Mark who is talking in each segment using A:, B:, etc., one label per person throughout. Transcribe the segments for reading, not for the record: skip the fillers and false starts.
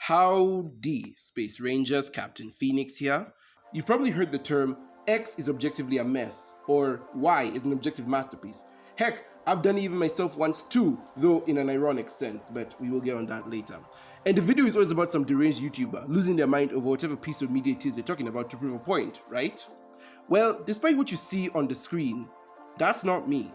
A: Howdy, Space Rangers, Captain Phoenix here. You've probably heard the term X is objectively a mess, or Y is an objective masterpiece. Heck, I've done it even myself once too, though in an ironic sense, but we will get on that later. And the video is always about some deranged YouTuber losing their mind over whatever piece of media it is they're talking about to prove a point, right? Well, despite what you see on the screen, that's not me.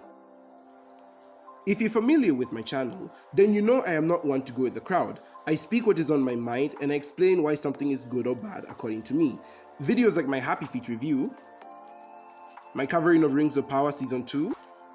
A: If you're familiar with my channel, then you know I am not one to go with the crowd. I speak what is on my mind and I explain why something is good or bad according to me. Videos like my Happy Feet review, my covering of Rings of Power Season 2,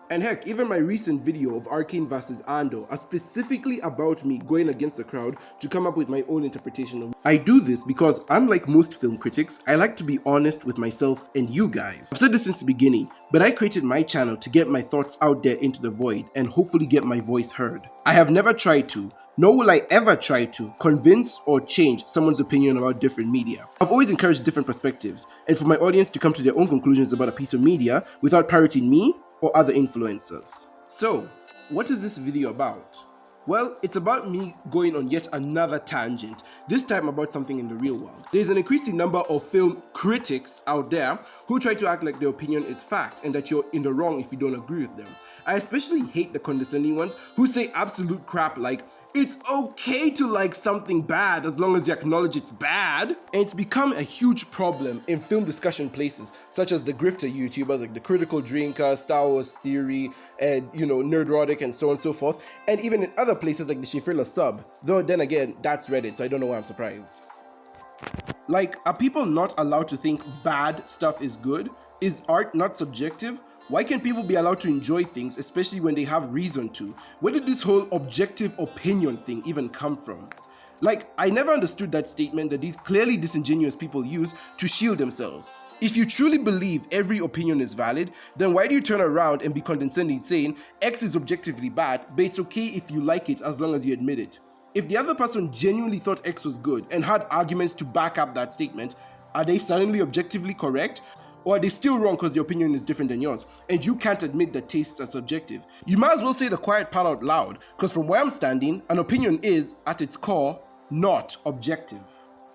A: and heck, even my recent video of Arcane vs Andor are specifically about me going against the crowd to come up with my own interpretation of it. I do this because, unlike most film critics, I like to be honest with myself and you guys. I've said this since the beginning, but I created my channel to get my thoughts out there into the void and hopefully get my voice heard. I have never tried to, nor will I ever try to, convince or change someone's opinion about different media. I've always encouraged different perspectives, and for my audience to come to their own conclusions about a piece of media without parroting me or other influencers. So, what is this video about? Well, it's about me going on yet another tangent, this time about something in the real world. There's an increasing number of film critics out there who try to act like their opinion is fact and that you're in the wrong if you don't agree with them. I especially hate the condescending ones who say absolute crap like, it's okay to like something bad as long as you acknowledge it's bad. And it's become a huge problem in film discussion places such as the grifter YouTubers like the Critical Drinker, Star Wars Theory, and Nerdrotic and so on and so forth, and even in other places like the Shifrilla Sub, though then again that's Reddit, so I don't know why I'm surprised. Like, are people not allowed to think bad stuff is good? Is art not subjective? Why can't people be allowed to enjoy things, especially when they have reason to? Where did this whole objective opinion thing even come from? Like, I never understood that statement that these clearly disingenuous people use to shield themselves. If you truly believe every opinion is valid, then why do you turn around and be condescending saying X is objectively bad, but it's okay if you like it as long as you admit it? If the other person genuinely thought X was good and had arguments to back up that statement, are they suddenly objectively correct? Or are they still wrong because their opinion is different than yours, and you can't admit that tastes are subjective? You might as well say the quiet part out loud, because from where I'm standing, an opinion is, at its core, not objective.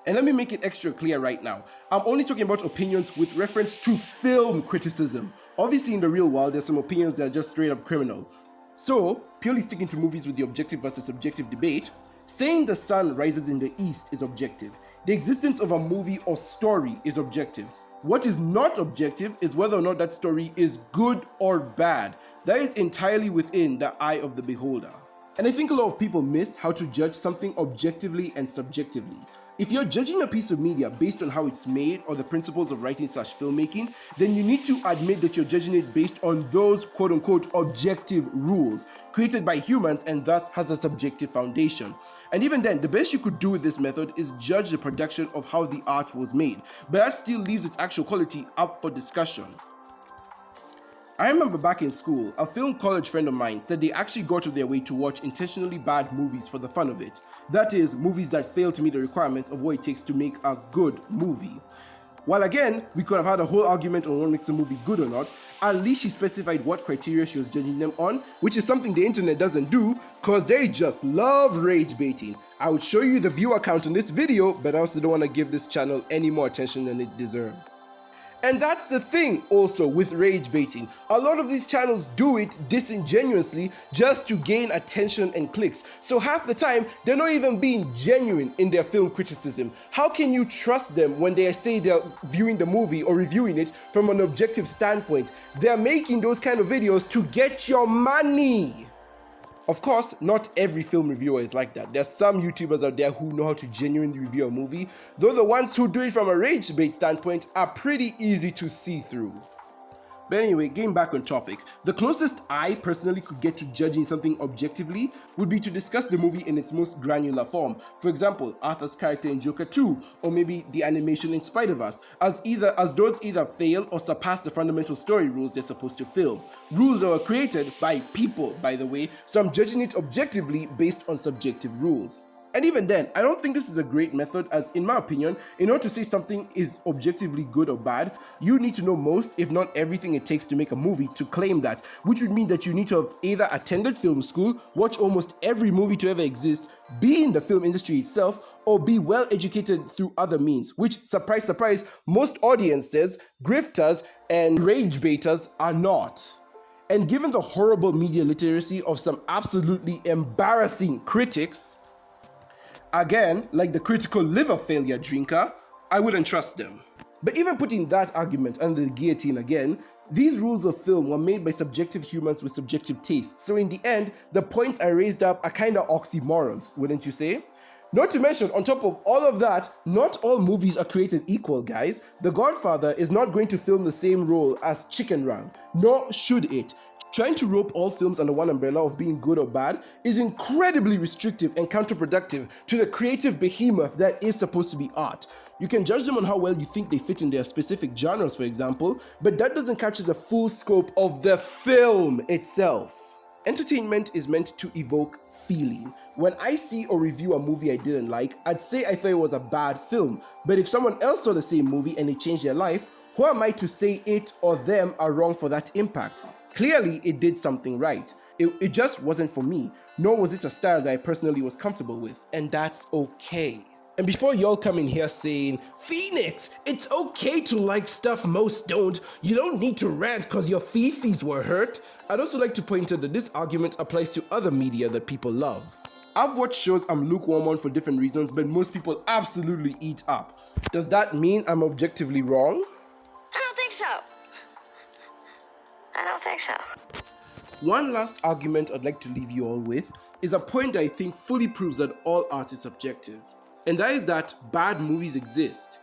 A: And let me make it extra clear right now. I'm only talking about opinions with reference to film criticism. Obviously in the real world, there's some opinions that are just straight up criminal. So, purely sticking to movies with the objective versus subjective debate, saying the sun rises in the east is objective. The existence of a movie or story is objective. What is not objective is whether or not that story is good or bad. That is entirely within the eye of the beholder. And I think a lot of people miss how to judge something objectively and subjectively. If you're judging a piece of media based on how it's made or the principles of writing/filmmaking, then you need to admit that you're judging it based on those quote-unquote objective rules created by humans and thus has a subjective foundation. And even then, the best you could do with this method is judge the production of how the art was made, but that still leaves its actual quality up for discussion. I remember back in school, a film college friend of mine said they actually go out of their way to watch intentionally bad movies for the fun of it. That is, movies that fail to meet the requirements of what it takes to make a good movie. While again, we could have had a whole argument on what makes a movie good or not, at least she specified what criteria she was judging them on, which is something the internet doesn't do, cause they just love rage baiting. I would show you the viewer count in this video, but I also don't want to give this channel any more attention than it deserves. And that's the thing also with rage baiting. A lot of these channels do it disingenuously just to gain attention and clicks. So half the time, they're not even being genuine in their film criticism. How can you trust them when they say they're viewing the movie or reviewing it from an objective standpoint? They're making those kind of videos to get your money. Of course, not every film reviewer is like that. There's some YouTubers out there who know how to genuinely review a movie, though the ones who do it from a rage bait standpoint are pretty easy to see through. But anyway, getting back on topic, the closest I personally could get to judging something objectively would be to discuss the movie in its most granular form. For example, Arthur's character in Joker 2, or maybe the animation in Spider-Verse, as those either fail or surpass the fundamental story rules they're supposed to fill. Rules that were created by people, by the way, so I'm judging it objectively based on subjective rules. And even then, I don't think this is a great method, as in my opinion, in order to say something is objectively good or bad, you need to know most, if not everything it takes to make a movie to claim that, which would mean that you need to have either attended film school, watch almost every movie to ever exist, be in the film industry itself, or be well educated through other means, which, surprise, surprise, most audiences, grifters, and rage baiters are not. And given the horrible media literacy of some absolutely embarrassing critics, again, like the critical liver failure drinker, I wouldn't trust them. But even putting that argument under the guillotine again, these rules of film were made by subjective humans with subjective tastes. So in the end, the points I raised up are kinda oxymorons, wouldn't you say? Not to mention, on top of all of that, not all movies are created equal, guys. The Godfather is not going to film the same role as Chicken Run, nor should it. Trying to rope all films under one umbrella of being good or bad is incredibly restrictive and counterproductive to the creative behemoth that is supposed to be art. You can judge them on how well you think they fit in their specific genres, for example, but that doesn't capture the full scope of the film itself. Entertainment is meant to evoke feeling. When I see or review a movie I didn't like, I'd say I thought it was a bad film, but if someone else saw the same movie and it changed their life, who am I to say it or them are wrong for that impact? Clearly, it did something right. It just wasn't for me, nor was it a style that I personally was comfortable with, and that's okay. And before y'all come in here saying, Phoenix, it's okay to like stuff most don't, you don't need to rant cause your fifis were hurt, I'd also like to point out that this argument applies to other media that people love. I've watched shows I'm lukewarm on for different reasons, but most people absolutely eat up. Does that mean I'm objectively wrong?
B: I don't think so. I don't think so.
A: One last argument I'd like to leave you all with is a point that I think fully proves that all art is subjective. And that is that bad movies exist.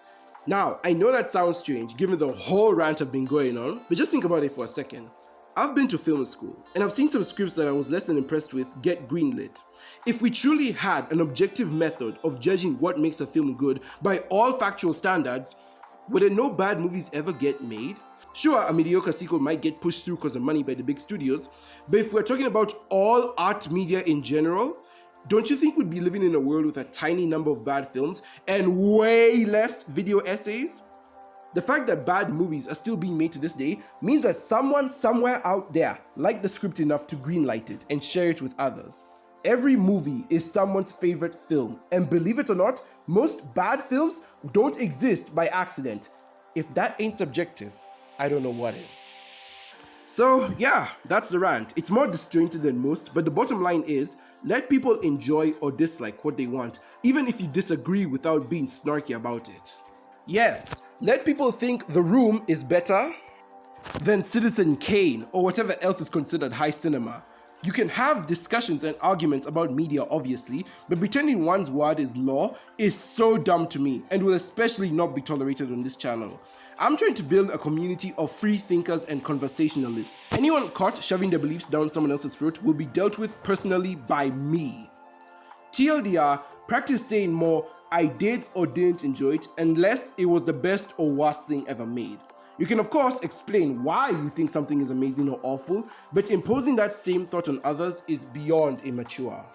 A: Now, I know that sounds strange given the whole rant I've been going on, but just think about it for a second. I've been to film school, and I've seen some scripts that I was less than impressed with get greenlit. If we truly had an objective method of judging what makes a film good by all factual standards, would there no bad movies ever get made? Sure, a mediocre sequel might get pushed through because of money by the big studios, but if we're talking about all art media in general, don't you think we'd be living in a world with a tiny number of bad films and way less video essays? The fact that bad movies are still being made to this day means that someone somewhere out there liked the script enough to greenlight it and share it with others. Every movie is someone's favorite film, and believe it or not, most bad films don't exist by accident. If that ain't subjective, I don't know what is. So yeah, that's the rant. It's more disjointed than most, but the bottom line is, let people enjoy or dislike what they want, even if you disagree without being snarky about it. Yes, let people think The Room is better than Citizen Kane or whatever else is considered high cinema. You can have discussions and arguments about media, obviously, but pretending one's word is law is so dumb to me and will especially not be tolerated on this channel. I'm trying to build a community of free thinkers and conversationalists. Anyone caught shoving their beliefs down someone else's throat will be dealt with personally by me. TLDR, practice saying more I did or didn't enjoy it unless it was the best or worst thing ever made. You can of course explain why you think something is amazing or awful, but imposing that same thought on others is beyond immature.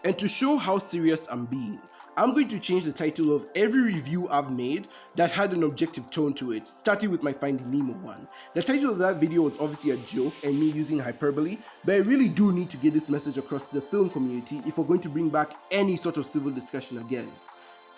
A: And to show how serious I'm being, I'm going to change the title of every review I've made that had an objective tone to it, starting with my Finding Nemo one. The title of that video was obviously a joke and me using hyperbole, but I really do need to get this message across to the film community if we're going to bring back any sort of civil discussion again.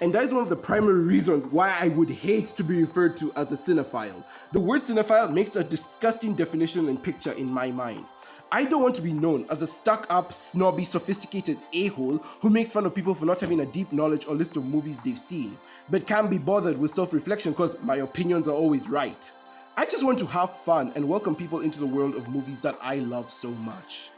A: And that is one of the primary reasons why I would hate to be referred to as a cinephile. The word cinephile makes a disgusting definition and picture in my mind. I don't want to be known as a stuck-up, snobby, sophisticated a-hole who makes fun of people for not having a deep knowledge or list of movies they've seen, but can't be bothered with self-reflection because my opinions are always right. I just want to have fun and welcome people into the world of movies that I love so much.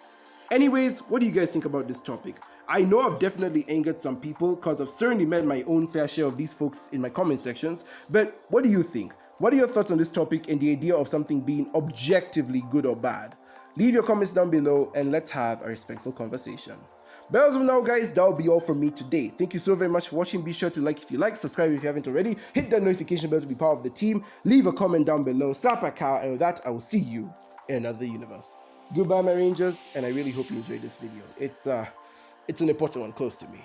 A: Anyways, what do you guys think about this topic? I know I've definitely angered some people because I've certainly met my own fair share of these folks in my comment sections, but what do you think? What are your thoughts on this topic and the idea of something being objectively good or bad? Leave your comments down below and let's have a respectful conversation. But as of now guys, that'll be all from me today. Thank you so very much for watching. Be sure to like if you like, subscribe if you haven't already, hit that notification bell to be part of the team, leave a comment down below, slap a cow, and with that I will see you in another universe. Goodbye my rangers, and I really hope you enjoyed this video. It's It's an important one close to me.